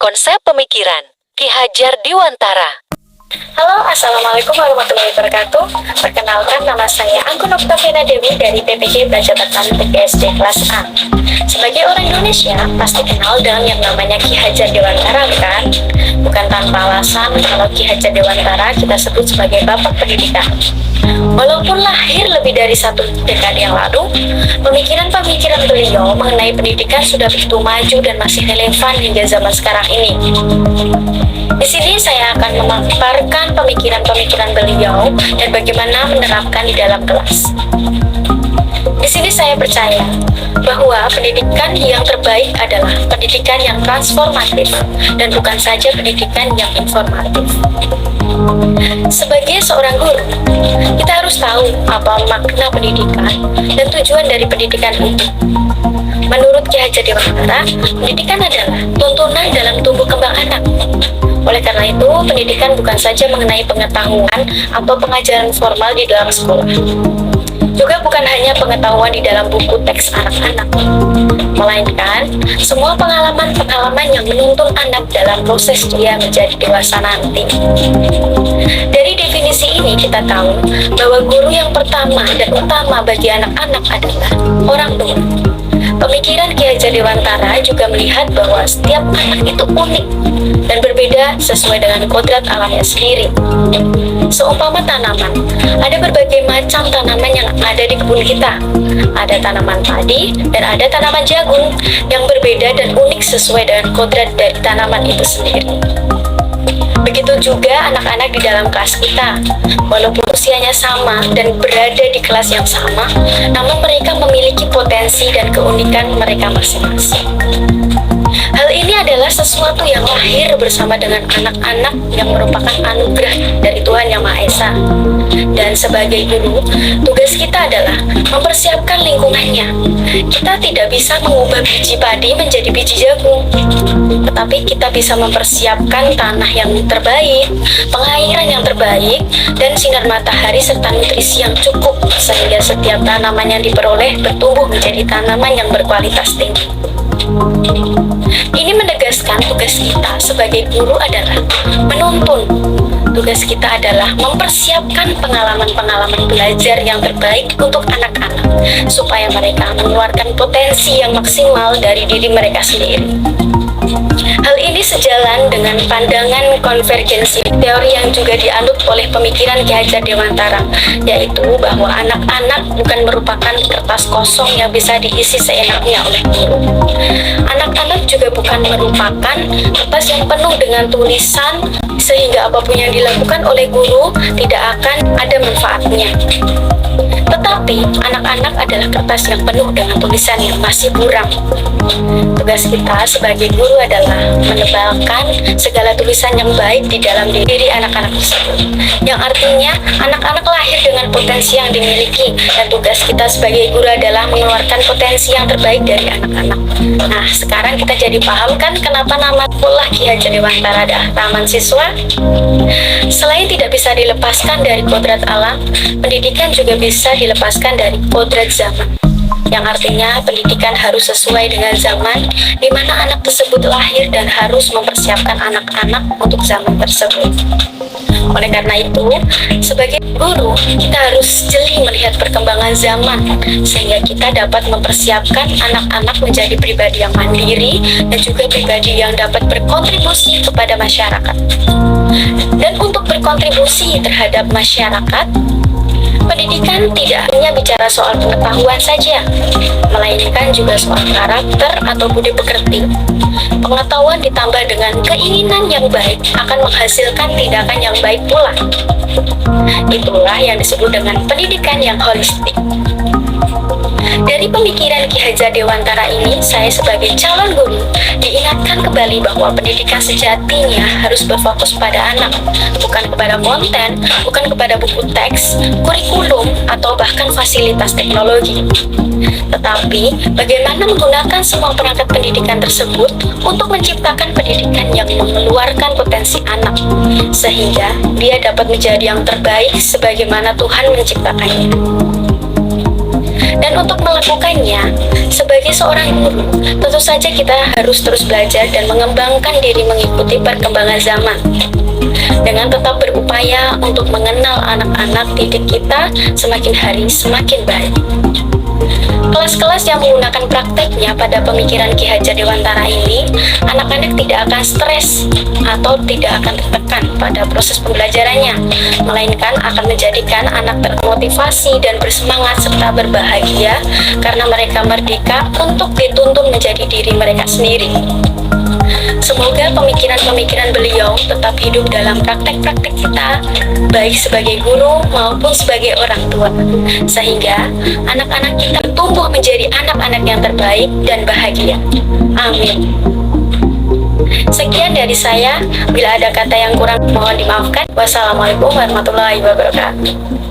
Konsep Pemikiran Ki Hajar Dewantara. Halo, Assalamualaikum warahmatullahi wabarakatuh. Perkenalkan, nama saya Anggun Oktaviana Dewi dari PPG Belajar Bertani SD kelas A. Sebagai orang Indonesia, pasti kenal dengan yang namanya Ki Hajar Dewantara, kan? Bukan tanpa alasan kalau Ki Hajar Dewantara kita sebut sebagai Bapak Pendidikan. Walaupun lahir lebih dari satu dekade yang lalu, pemikiran-pemikiran beliau mengenai pendidikan sudah begitu maju dan masih relevan hingga zaman sekarang ini. Di sini saya akan memaparkan pemikiran-pemikiran beliau dan bagaimana menerapkan di dalam kelas. Di sini saya percaya bahwa pendidikan yang terbaik adalah pendidikan yang transformatif dan bukan saja pendidikan yang informatif. Sebagai seorang guru, kita harus tahu apa makna pendidikan dan tujuan dari pendidikan itu. Menurut Ki Hajar Dewantara, pendidikan adalah tuntunan dalam tumbuh kembang anak. Oleh karena itu, pendidikan bukan saja mengenai pengetahuan atau pengajaran formal di dalam sekolah. Juga bukan hanya pengetahuan di dalam buku teks anak-anak, melainkan semua pengalaman-pengalaman yang menuntun anak dalam proses dia menjadi dewasa nanti. Dari definisi ini kita tahu bahwa guru yang pertama dan utama bagi anak-anak adalah orang tua. Pemikiran Ki Hajar Dewantara juga melihat bahwa setiap anak itu unik dan berbeda sesuai dengan kodrat alamnya sendiri. Seumpama tanaman, ada berbagai macam tanaman yang ada di kebun kita. Ada tanaman padi dan ada tanaman jagung yang berbeda dan unik sesuai dengan kodrat dari tanaman itu sendiri. Begitu juga anak-anak di dalam kelas kita. Walaupun usianya sama dan berada di kelas yang sama, namun mereka memiliki potensi dan keunikan mereka masing-masing. Hal ini adalah sesuatu yang lahir bersama dengan anak-anak yang merupakan anugerah dari Tuhan Yang Maha Esa. Dan sebagai guru, tugas kita adalah mempersiapkan lingkungannya. Kita tidak bisa mengubah biji padi menjadi biji jagung, tetapi kita bisa mempersiapkan tanah yang terbaik, pengairan yang terbaik, dan sinar matahari serta nutrisi yang cukup sehingga setiap tanaman yang diperoleh bertumbuh menjadi tanaman yang berkualitas tinggi. Ini menegaskan tugas kita sebagai guru adalah menuntun. Tugas kita adalah mempersiapkan pengalaman-pengalaman belajar yang terbaik untuk anak-anak, supaya mereka mengeluarkan potensi yang maksimal dari diri mereka sendiri. Hal ini sejalan dengan pandangan konvergensi teori yang juga dianut oleh pemikiran Ki Hajar Dewantara, yaitu bahwa anak-anak bukan merupakan kertas kosong yang bisa diisi seenaknya oleh guru. Anak-anak juga bukan merupakan kertas yang penuh dengan tulisan, sehingga apapun yang dilakukan oleh guru tidak akan ada manfaatnya. Tetapi anak-anak adalah kertas yang penuh dengan tulisan yang masih buram. Tugas kita sebagai guru adalah menebalkan segala tulisan yang baik di dalam diri anak-anak tersebut, yang artinya anak-anak lahir dengan potensi yang dimiliki, dan tugas kita sebagai guru adalah mengeluarkan potensi yang terbaik dari anak-anak. Nah, sekarang kita jadi paham kan kenapa nama sekolah Ki Hajar Dewantara adalah Taman Siswa? Selain tidak bisa dilepaskan dari kodrat alam, pendidikan juga bisa dilepaskan dari kodrat zaman, yang artinya pendidikan harus sesuai dengan zaman di mana anak tersebut lahir dan harus mempersiapkan anak-anak untuk zaman tersebut. Oleh karena itu, sebagai guru, kita harus jeli melihat perkembangan zaman sehingga kita dapat mempersiapkan anak-anak menjadi pribadi yang mandiri dan juga pribadi yang dapat berkontribusi kepada masyarakat. Dan untuk berkontribusi terhadap masyarakat, pendidikan tidak hanya bicara soal pengetahuan saja, melainkan juga soal karakter atau budi pekerti. Pengetahuan ditambah dengan keinginan yang baik akan menghasilkan tindakan yang baik pula. Itulah yang disebut dengan pendidikan yang holistik. Dari pemikiran Ki Hajar Dewantara ini, saya sebagai calon guru diingatkan kembali bahwa pendidikan sejatinya harus berfokus pada anak, bukan kepada konten, bukan kepada buku teks, kurikulum, atau bahkan fasilitas teknologi. Tetapi, bagaimana menggunakan semua perangkat pendidikan tersebut untuk menciptakan pendidikan yang mengeluarkan potensi anak, sehingga dia dapat menjadi yang terbaik sebagaimana Tuhan menciptakannya. Dan untuk melakukannya, sebagai seorang guru, tentu saja kita harus terus belajar dan mengembangkan diri mengikuti perkembangan zaman. Dengan tetap berupaya untuk mengenal anak-anak didik kita semakin hari semakin baik. Kelas-kelas yang menggunakan prakteknya pada pemikiran Ki Hajar Dewantara ini, anak-anak tidak akan stres atau tidak akan tertekan pada proses pembelajarannya, melainkan akan menjadikan anak termotivasi dan bersemangat serta berbahagia karena mereka merdeka untuk dituntun menjadi diri mereka sendiri. Semoga pemikiran-pemikiran beliau tetap hidup dalam praktek-praktek kita, baik sebagai guru maupun sebagai orang tua, sehingga anak-anak kita tumbuh menjadi anak-anak yang terbaik dan bahagia. Amin. Sekian dari saya. Bila ada kata yang kurang, mohon dimaafkan. Wassalamualaikum warahmatullahi wabarakatuh.